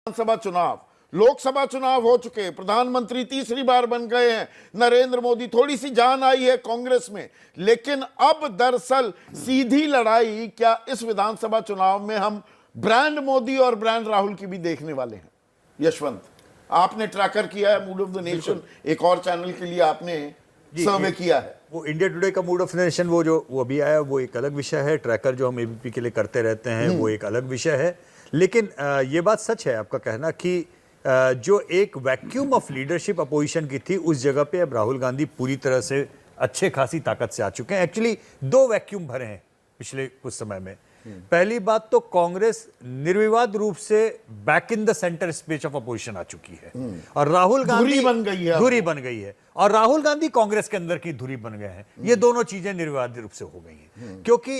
विधानसभा चुनाव, लोकसभा चुनाव हो चुके, प्रधानमंत्री तीसरी बार बन गए हैं नरेंद्र मोदी, थोड़ी सी जान आई है कांग्रेस में, लेकिन अब दरअसल सीधी लड़ाई क्या इस विधानसभा चुनाव में हम ब्रांड मोदी और ब्रांड राहुल की भी देखने वाले हैं? यशवंत, आपने ट्रैकर किया है मूड ऑफ द नेशन, एक और चैनल के लिए आपने सर्वे किया है। वो इंडिया टुडे का मूड ऑफ द नेशन वो अभी आया, वो एक अलग विषय है। ट्रैकर जो हम एबीपी के लिए करते रहते हैं वो एक अलग विषय है। लेकिन ये बात सच है आपका कहना कि जो एक वैक्यूम ऑफ लीडरशिप अपोजिशन की थी, उस जगह पे अब राहुल गांधी पूरी तरह से अच्छे खासी ताकत से आ चुके हैं। एक्चुअली दो वैक्यूम भरे हैं पिछले कुछ समय में। पहली बात तो कांग्रेस निर्विवाद रूप से back in the centre space of opposition आ चुकी है और राहुल गांधी धुरी बन गई है और राहुल गांधी कांग्रेस के अंदर की धुरी बन गए हैं। ये दोनों चीजें निर्विवाद रूप से हो गई हैं क्योंकि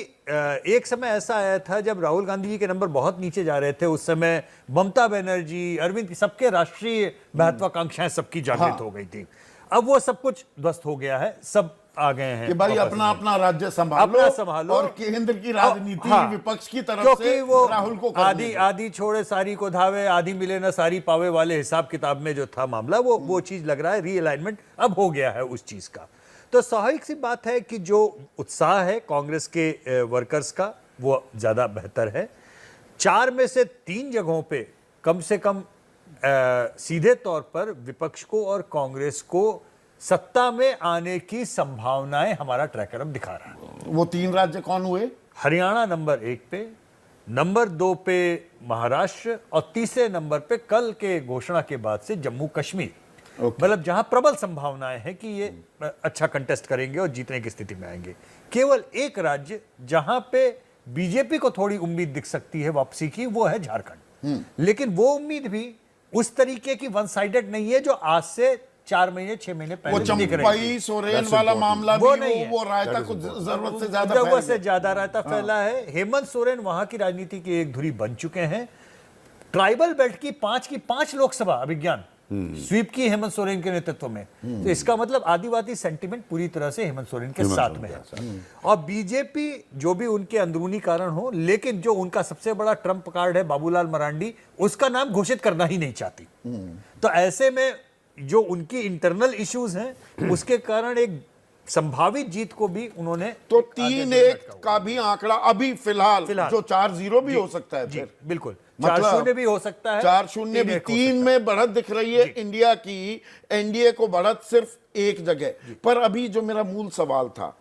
एक समय ऐसा आया था जब राहुल गांधी जी के नंबर बहुत नीचे जा रहे थे। उस समय ममता बनर्जी, अरविंद, सबके राष्ट्रीय महत्वाकांक्षाएं सबकी जागृत हो गई थी। अब वो सब कुछ ध्वस्त हो गया है, सब आ गए हैं कि भाई अपना अपना राज्य संभालो और केंद्र की राजनीति विपक्ष की तरफ से वो राहुल को आधी छोड़े सारी को धावे, आधी मिले ना सारी पावे वाले हिसाब किताब में जो था मामला, वो चीज लग रहा है रीअलाइनमेंट अब हो गया है उस चीज का। तो स्वाभाविक सी बात है कि जो उत्साह है कांग्रेस के वर्कर्स का वो ज्यादा बेहतर है। 4 में से 3 जगहों पे कम से कम सीधे तौर पर विपक्ष को और कांग्रेस को सत्ता में आने की संभावनाएं हमारा ट्रैकर अब दिखा रहा है। वो 3 राज्य कौन हुए? हरियाणा नंबर 1 पे, नंबर 2 पे महाराष्ट्र और तीसरे नंबर पे कल के घोषणा के बाद से जम्मू कश्मीर। मतलब जहां प्रबल संभावनाएं हैं कि ये अच्छा कंटेस्ट करेंगे और जीतने की स्थिति में आएंगे। केवल एक राज्य जहां पे बीजेपी को थोड़ी उम्मीद दिख सकती है वापसी की, वो है झारखंड। लेकिन वो उम्मीद भी उस तरीके की वन साइडेड नहीं है जो आज से 4 महीने 6 महीने पहले दिख रही है। वो सोरेन वाला मामला वो भी नहीं है। वो रायता कुछ जरूरत से ज्यादा रायता फैला है। हेमंत सोरेन वहां की राजनीति की एक धुरी बन चुके हैं। ट्राइबल बेल्ट की 5 लोकसभा अभिज्ञान स्वीप की हेमंत सोरेन के नेतृत्व में। तो इसका मतलब आदिवासी सेंटिमेंट पूरी तरह से हेमंत सोरेन के साथ में है। और बीजेपी जो भी उनके अंदरूनी कारण हो, लेकिन जो उनका सबसे बड़ा ट्रम्प कार्ड है बाबूलाल मरांडी, उसका नाम घोषित करना ही नहीं चाहती। तो ऐसे में जो उनकी इंटरनल इश्यूज हैं उसके कारण एक संभावित जीत को भी उन्होंने तो 3-1 का भी आंकड़ा अभी फिलहाल जो 4-0 भी हो सकता है, फिर बिल्कुल 4-0 भी हो सकता है, 4-0 भी। 3 में बढ़त दिख रही है इंडिया की, एनडीए को बढ़त सिर्फ एक जगह पर। अभी जो मेरा मूल सवाल था,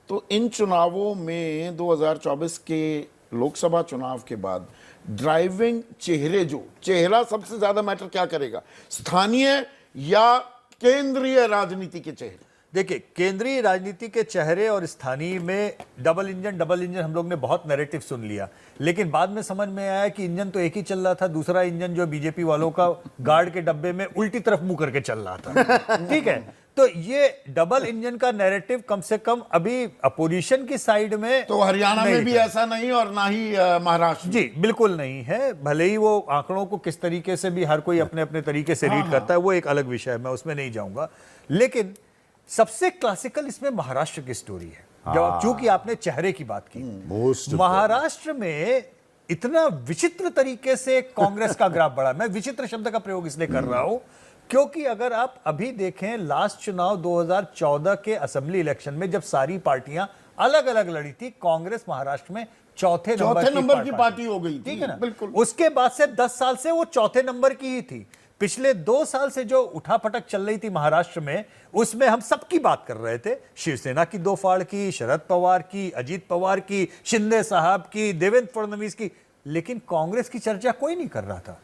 तो इन चुनावों में 2024 के लोकसभा चुनाव के बाद ड्राइविंग चेहरा सबसे ज्यादा मैटर क्या करेगा, स्थानीय या केंद्रीय राजनीति के चेहरे? देखिए, केंद्रीय राजनीति के चेहरे और स्थानीय में डबल इंजन हम लोग ने बहुत नैरेटिव सुन लिया, लेकिन बाद में समझ में आया कि इंजन तो एक ही चल रहा था। दूसरा इंजन जो बीजेपी वालों का गार्ड के डब्बे में उल्टी तरफ मुंह करके चल रहा था। ठीक है, तो ये डबल इंजन का नैरेटिव कम से कम अभी अपोजिशन की साइड में तो हरियाणा में भी ऐसा नहीं और ना ही महाराष्ट्र। जी बिल्कुल नहीं है। भले ही वो आंकड़ों को किस तरीके से भी हर कोई अपने अपने तरीके से रीड करता है, वो एक अलग विषय है, मैं उसमें नहीं जाऊंगा। लेकिन सबसे क्लासिकल इसमें महाराष्ट्र की स्टोरी है। जब चूंकि आपने चेहरे की बात की, महाराष्ट्र में इतना विचित्र तरीके से कांग्रेस का ग्राफ बढ़ा। मैं विचित्र शब्द का प्रयोग इसलिए कर रहा हूं क्योंकि अगर आप अभी देखें लास्ट चुनाव 2014 के असेंबली इलेक्शन में जब सारी पार्टियां अलग अलग लड़ी थी, कांग्रेस महाराष्ट्र में चौथे नंबर की पार्टी हो गई थी। ठीक है ना? बिल्कुल। उसके बाद से 10 साल से वो चौथे नंबर की ही थी। पिछले 2 साल से जो उठापटक चल रही थी महाराष्ट्र में, उसमें हम सबकी बात कर रहे थे। शिवसेना की 2 फाड़ की, शरद पवार की, अजीत पवार की, शिंदे साहब की, देवेंद्र फडणवीस की, लेकिन कांग्रेस की चर्चा कोई नहीं कर रहा था।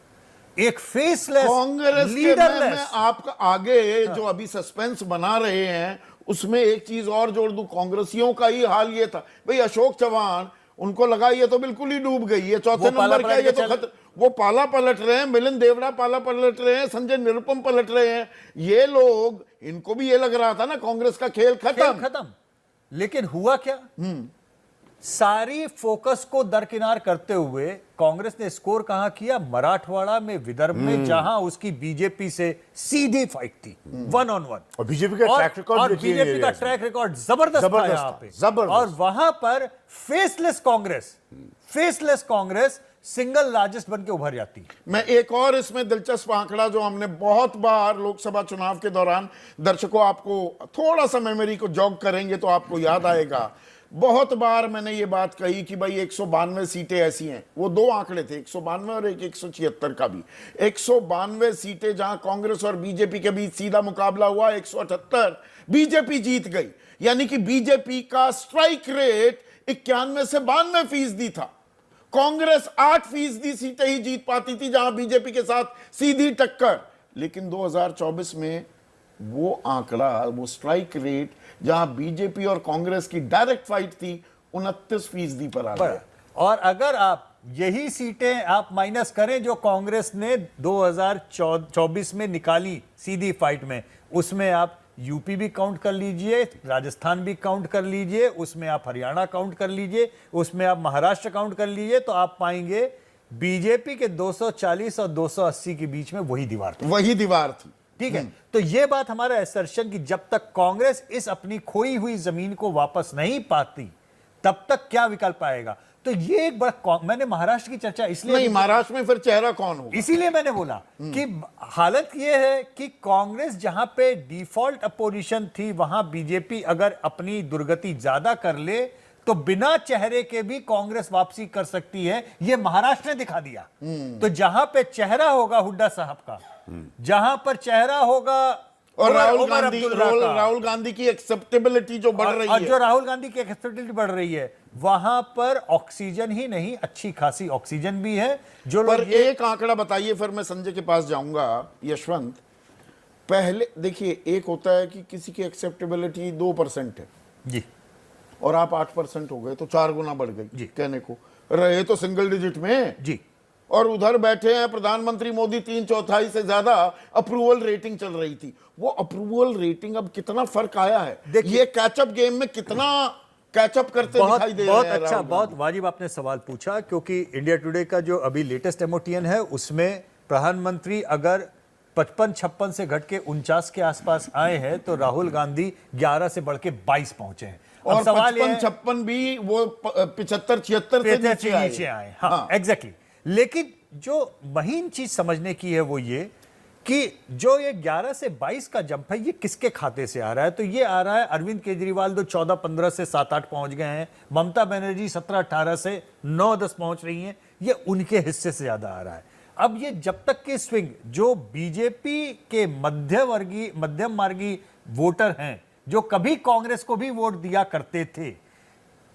एक फेसलेस कांग्रेस लीडरलेस। मैं आपका आगे जो अभी सस्पेंस बना रहे हैं उसमें एक चीज और जोड़ दूं, कांग्रेसियों का ही हाल ये था भाई, अशोक चौहान, उनको लगा ये तो बिल्कुल ही डूब गई है, चौथे नंबर का ये तो वो पाला पलट रहे हैं, मिलिंद देवड़ा पाला पलट रहे हैं, संजय निरुपम पलट रहे हैं। ये लोग, इनको भी ये लग रहा था ना कांग्रेस का खेल खत्म। लेकिन हुआ क्या? सारी फोकस को दरकिनार करते हुए कांग्रेस ने स्कोर कहां किया? मराठवाड़ा में, विदर्भ में, जहां उसकी बीजेपी से सीधी फाइट थी, 1-on-1। और बीजेपी का ट्रैक रिकॉर्ड जबरदस्त था यहां पे। और वहां पर फेसलेस कांग्रेस सिंगल लार्जेस्ट बन के उभर जाती है। मैं एक और इसमें दिलचस्प आंकड़ा जो हमने बहुत बार लोकसभा चुनाव के दौरान, दर्शकों आपको थोड़ा सा मेमोरी को जॉग करेंगे तो आपको याद आएगा, बहुत बार मैंने ये बात कही कि भाई 192 सीटें ऐसी हैं, वो दो आंकड़े थे, 192 और एक 176 का भी। 192 सीटें जहां कांग्रेस और बीजेपी के बीच सीधा मुकाबला हुआ, 178 बीजेपी जीत गई। यानी कि बीजेपी का स्ट्राइक रेट 91 से 92% था। कांग्रेस 8% सीटें ही जीत पाती थी जहां बीजेपी के साथ सीधी टक्कर। लेकिन 2024 में वो आंकड़ा, वो स्ट्राइक रेट जहां बीजेपी और कांग्रेस की डायरेक्ट फाइट थी, 29% पर आ गया। और अगर आप यही सीटें आप माइनस करें जो कांग्रेस ने 2024 में निकाली सीधी फाइट में, उसमें आप यूपी भी काउंट कर लीजिए, राजस्थान भी काउंट कर लीजिए, उसमें आप हरियाणा काउंट कर लीजिए, उसमें आप महाराष्ट्र काउंट कर लीजिए, तो आप पाएंगे बीजेपी के 240 और 280 के बीच में वही दीवार थी। ठीक है, तो यह बात हमारा असर्शन कि जब तक कांग्रेस इस अपनी खोई हुई जमीन को वापस नहीं पाती, तब तक क्या विकल्प आएगा। तो ये एक बड़ा, मैंने महाराष्ट्र की चर्चा इसलिए नहीं, महाराष्ट्र में फिर चेहरा कौन होगा, इसीलिए मैंने बोला कि हालत यह है कि कांग्रेस जहां पे डिफॉल्ट अपोजिशन थी, वहां बीजेपी अगर अपनी दुर्गति ज्यादा कर ले तो बिना चेहरे के भी कांग्रेस वापसी कर सकती है। यह महाराष्ट्र ने दिखा दिया। तो जहां पे चेहरा होगा हुड्डा साहब का, जहां पर चेहरा होगा और राहुल गांधी की एक्सेप्टेबिलिटी जो बढ़ रही है, जो राहुल गांधी की एक्सेप्टेबिलिटी बढ़ रही है, वहां पर ऑक्सीजन ही नहीं, अच्छी खासी ऑक्सीजन भी है। जो पर लोग एक आंकड़ा बताइए, फिर मैं संजय के पास जाऊंगा। यशवंत, पहले देखिए, एक होता है कि किसी की एक्सेप्टेबिलिटी 2% है जी, और आप 8% हो गए, तो 4 गुना बढ़ गई जी। कहने को, रहे तो सिंगल डिजिट में जी। और उधर बैठे हैं प्रधानमंत्री मोदी, 3/4 से ज्यादा अप्रूवल रेटिंग चल रही थी। वो अप्रूवल रेटिंग अब कितना फर्क आया है, ये कैचअप गेम में कितना कैचअप करते दिखाई दे रहे हैं। बहुत अच्छा, बहुत वाजिब आपने सवाल पूछा, क्योंकि इंडिया टुडे का जो अभी लेटेस्ट एमओटीएन है, उसमें प्रधानमंत्री अगर 55-56 से घट के 49 के आसपास आए हैं, तो राहुल गांधी 11 से बढ़ के 22 पहुंचे हैं। और 55-56 भी वो 75-76 से नीचे आए। हाँ, एग्जैक्टली। लेकिन जो महीन चीज समझने की है वो ये कि जो ये 11 से 22 का जंप है, ये किसके खाते से आ रहा है। तो ये आ रहा है, अरविंद केजरीवाल तो 14-15 से 7-8 पहुंच गए हैं, ममता बनर्जी 17-18 से 9-10 पहुंच रही हैं, ये उनके हिस्से से ज्यादा आ रहा है। अब ये जब तक के स्विंग जो बीजेपी के मध्यम मार्गी वोटर हैं, जो कभी कांग्रेस को भी वोट दिया करते थे,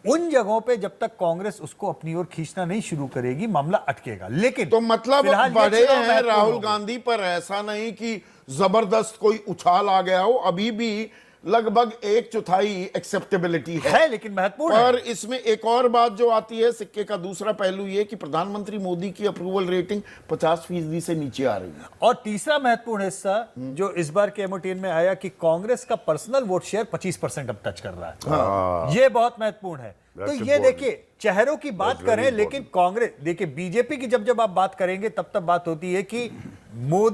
उन जगहों पे जब तक कांग्रेस उसको अपनी ओर खींचना नहीं शुरू करेगी, मामला अटकेगा। लेकिन तो मतलब बढ़े हैं राहुल गांधी पर, ऐसा नहीं कि जबरदस्त कोई उछाल आ गया हो, अभी भी लगभग 1/4 एक्सेप्टेबिलिटी है, लेकिन महत्वपूर्ण पर इसमें एक और बात जो आती है, सिक्के का दूसरा पहलू ये कि प्रधानमंत्री मोदी की अप्रूवल रेटिंग 50% से नीचे आ रही है। और तीसरा महत्वपूर्ण हिस्सा जो इस बार के एमओटीएन में आया कि कांग्रेस का पर्सनल वोट शेयर 25% अब टच कर रहा है। ये बहुत महत्वपूर्ण है। तो ये देखिए, चेहरों की बात करें, लेकिन कांग्रेस, देखिए बीजेपी की जब आप बात करेंगे, तब बात होती है कि मोदी